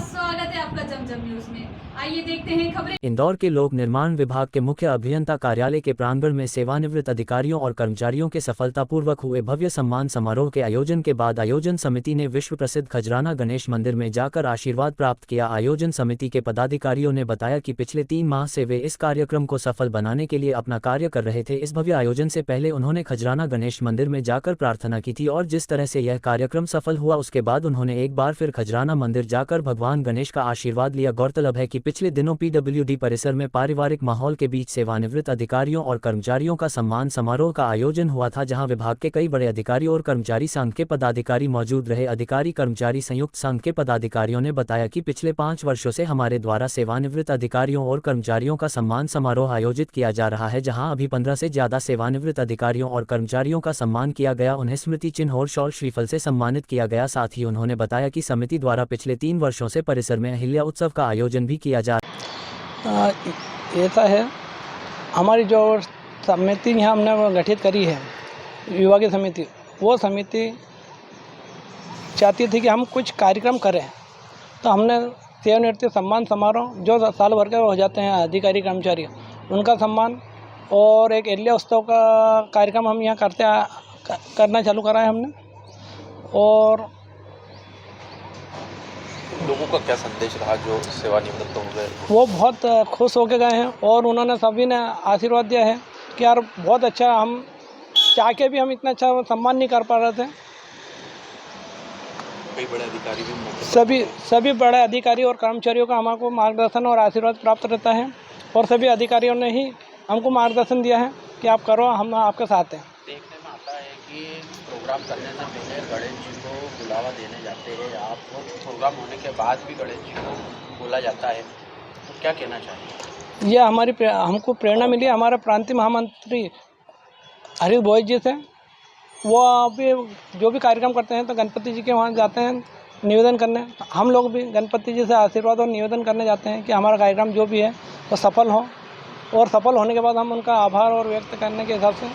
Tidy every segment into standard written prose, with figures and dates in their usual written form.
स्वागत है आपका जमजम न्यूज में। आइए देखते हैं खबरें। इंदौर के लोक निर्माण विभाग के मुख्य अभियंता कार्यालय के प्रांगण में सेवानिवृत्त अधिकारियों और कर्मचारियों के सफलतापूर्वक हुए भव्य सम्मान समारोह के आयोजन के बाद आयोजन समिति ने विश्व प्रसिद्ध खजराना गणेश मंदिर में जाकर आशीर्वाद प्राप्त किया। आयोजन समिति के पदाधिकारियों ने बताया कि पिछले 3 माह से वे इस कार्यक्रम को सफल बनाने के लिए अपना कार्य कर रहे थे। इस भव्य आयोजन से पहले उन्होंने खजराना गणेश मंदिर में जाकर प्रार्थना की थी और जिस तरह से यह कार्यक्रम सफल हुआ उसके बाद उन्होंने एक बार फिर खजराना मंदिर जाकर भगवान गणेश का आशीर्वाद लिया। गौरतलब है कि पिछले दिनों PWD परिसर में पारिवारिक माहौल के बीच सेवानिवृत्त अधिकारियों और कर्मचारियों का सम्मान समारोह का आयोजन हुआ था, जहां विभाग के कई बड़े अधिकारी और कर्मचारी संघ के पदाधिकारी मौजूद रहे। अधिकारी कर्मचारी संयुक्त संघ के पदाधिकारियों ने बताया कि पिछले 5 वर्षों से हमारे द्वारा सेवानिवृत्त अधिकारियों और कर्मचारियों का सम्मान समारोह आयोजित किया जा रहा है, जहां अभी 15 से ज्यादा सेवानिवृत्त अधिकारियों और कर्मचारियों का सम्मान किया गया। उन्हें स्मृति चिन्ह और शॉल श्रीफल से सम्मानित किया गया। साथ ही उन्होंने बताया कि समिति द्वारा पिछले 3 वर्षों से परिसर में अहिल्या उत्सव का आयोजन भी किया जा ऐसा है, हमारी जो समिति यहाँ हमने गठित करी है विभागीय समिति, वो समिति चाहती थी कि हम कुछ कार्यक्रम करें, तो हमने सेवानिवृत्ति सम्मान समारोह जो साल भर के हो जाते हैं अधिकारी कर्मचारी, उनका सम्मान और एक अहिल्या उत्सव का कार्यक्रम हम यहाँ करना चालू करा है हमने। और लोगों का क्या संदेश रहा जो सेवानिवृत्त हो गए? वो बहुत खुश होकर गए हैं और उन्होंने सभी ने आशीर्वाद दिया है कि यार बहुत अच्छा, हम चाह के भी हम इतना अच्छा सम्मान नहीं कर पा रहे थे। कई बड़े अधिकारी भी सभी बड़े अधिकारी और कर्मचारियों का हमको मार्गदर्शन और आशीर्वाद प्राप्त रहता है और सभी अधिकारियों ने ही हमको मार्गदर्शन दिया है कि आप करो, हम आपके साथ हैं। देखने में आता है कि प्रोग्राम करने से पहले गणेश जी को बुलावा देने जाते हैं, आप प्रोग्राम होने के बाद भी गणेश जी को बोला जाता है, तो क्या कहना चाहिए? ये हमको प्रेरणा मिली हमारे प्रांतीय महामंत्री हरीश बोईस जी से। वो अभी जो भी कार्यक्रम करते हैं तो गणपति जी के वहाँ जाते हैं निवेदन करने, हम लोग भी गणपति जी से आशीर्वाद और निवेदन करने जाते हैं कि हमारा कार्यक्रम जो भी है वो सफल हो, और सफल होने के बाद हम उनका आभार और व्यक्त करने के हिसाब से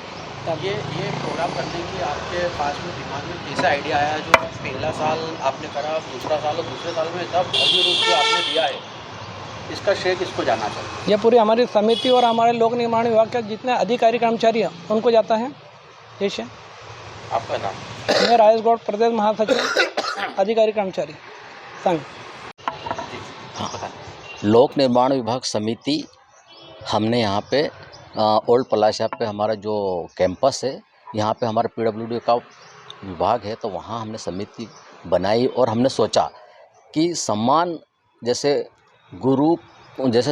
ये प्रोग्राम करने की आपके पास में दिमाग में कैसा आइडिया आया? जो पहला साल आपने करा, दूसरा साल और दूसरे साल में सब भव्य रूप जो आपने दिया है, इसका श्रेय किसको जाना चाहिए? ये पूरी हमारी समिति और हमारे लोक निर्माण विभाग के जितने अधिकारी कर्मचारी हैं उनको जाता है। ठीक है, आपका नाम? मैं राजेश गौड़, प्रदेश महासचिव अधिकारी कर्मचारी संघ। लोक निर्माण विभाग समिति, हमने यहाँ पे ओल्ड पलाशा पे हमारा जो कैंपस है, यहाँ पे हमारा PWD का विभाग है, तो वहाँ हमने समिति बनाई और हमने सोचा कि सम्मान जैसे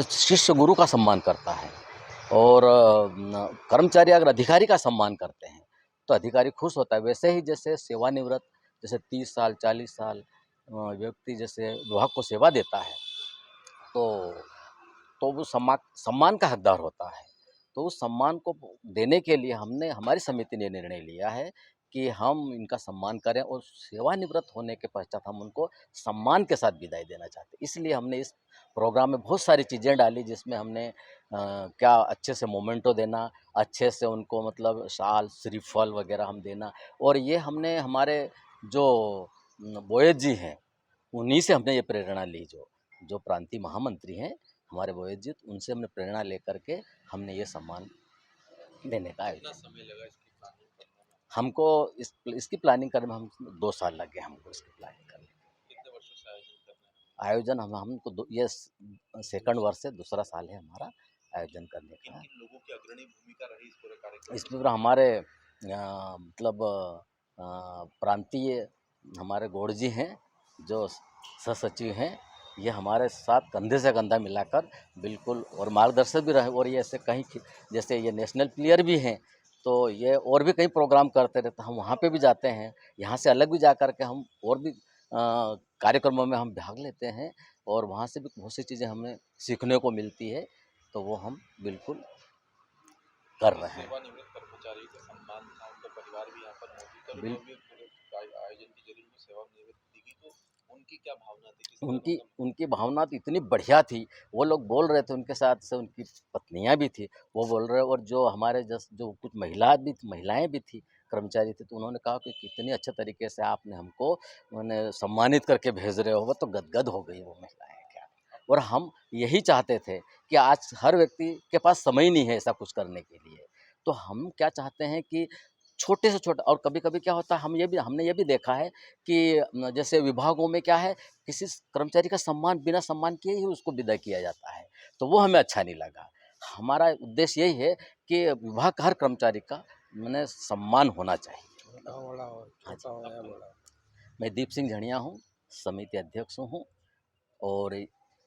शिष्य गुरु का सम्मान करता है और कर्मचारी अगर अधिकारी का सम्मान करते हैं तो अधिकारी खुश होता है, वैसे ही जैसे सेवानिवृत्त जैसे 30 साल 40 साल व्यक्ति जैसे विभाग को सेवा देता है तो वो सम्मान का हकदार होता है। तो उस सम्मान को देने के लिए हमारी समिति ने निर्णय लिया है कि हम इनका सम्मान करें और सेवानिवृत्त होने के पश्चात हम उनको सम्मान के साथ विदाई देना चाहते हैं। इसलिए हमने इस प्रोग्राम में बहुत सारी चीज़ें डाली, जिसमें हमने क्या अच्छे से मोमेंटो देना, अच्छे से उनको मतलब शाल श्रीफल वगैरह हम देना, और ये हमने हमारे जो बोयस जी हैं उन्हीं से हमने ये प्रेरणा ली, जो प्रांतीय महामंत्री हैं हमारे बोयस जी, उनसे हमने प्रेरणा लेकर के हमने ये सम्मान देने का आयोजन। समय लगा इसकी प्लानिंग करने में? हमको इसकी प्लानिंग करने में हम 2 साल लग गए हमको इसकी प्लानिंग करने में। कितने वर्षों से आयोजन कर रहे हैं? आयोजन हमको ये सेकंड वर्ष से दूसरा साल है हमारा आयोजन करने का। किन लोगों की अग्रणी भूमिका रही इस पूरे कार्यक्रम? इसमें हमारे मतलब प्रांतीय हमारे गौड़ जी हैं जो सहसचिव हैं, ये हमारे साथ कंधे से कंधा मिलाकर बिल्कुल और मार्गदर्शक भी रहे। और ये ऐसे कहीं जैसे ये नेशनल प्लेयर भी हैं, तो ये और भी कई प्रोग्राम करते रहते हैं, हम वहाँ पे भी जाते हैं, यहाँ से अलग भी जा कर के हम और भी कार्यक्रमों में हम भाग लेते हैं और वहाँ से भी बहुत सी चीज़ें हमें सीखने को मिलती है, तो वो हम बिल्कुल कर रहे हैं। सेवानिवृत्त कर्मचारी का सम्मान था, उनका परिवार भी यहाँ पर मौजूद था, उन्होंने भी पूरे आयोजन के जरिए सेवानिवृत्त दी, तो उनकी क्या भावना थी? उनकी भावना तो इतनी बढ़िया थी, वो लोग बोल रहे थे, उनके साथ से उनकी पत्नियां भी थी, वो बोल रहे, और जो हमारे जो कुछ महिलाएं भी थी, कर्मचारी थे, तो उन्होंने कहा कि कितनी अच्छे तरीके से आपने हमको माने सम्मानित करके भेज रहे हो। वो तो गदगद हो गई वो महिलाएँ क्या। और हम यही चाहते थे कि आज हर व्यक्ति के पास समय ही नहीं है ऐसा कुछ करने के लिए। तो हम क्या चाहते हैं कि छोटे से छोटा, और कभी-कभी क्या होता है, हमने ये भी देखा है कि जैसे विभागों में क्या है, किसी कर्मचारी का सम्मान बिना सम्मान किए ही उसको विदा किया जाता है, तो वो हमें अच्छा नहीं लगा। हमारा उद्देश्य यही है कि विभाग का हर कर्मचारी का माने सम्मान होना चाहिए। हाँ जी। मैं दीप सिंह झड़िया हूँ, समिति अध्यक्ष हूँ, और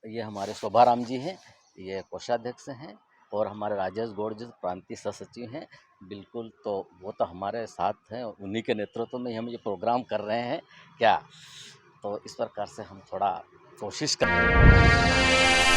ये हमारे शोभाराम जी हैं, ये कोषाध्यक्ष हैं, और हमारे राजेश गौड़ जी प्रांतीय सह-सचिव हैं। बिल्कुल, तो वो तो हमारे साथ हैं, उन्हीं के नेतृत्व में हम ये प्रोग्राम कर रहे हैं क्या। तो इस प्रकार से हम थोड़ा कोशिश कर रहे हैं।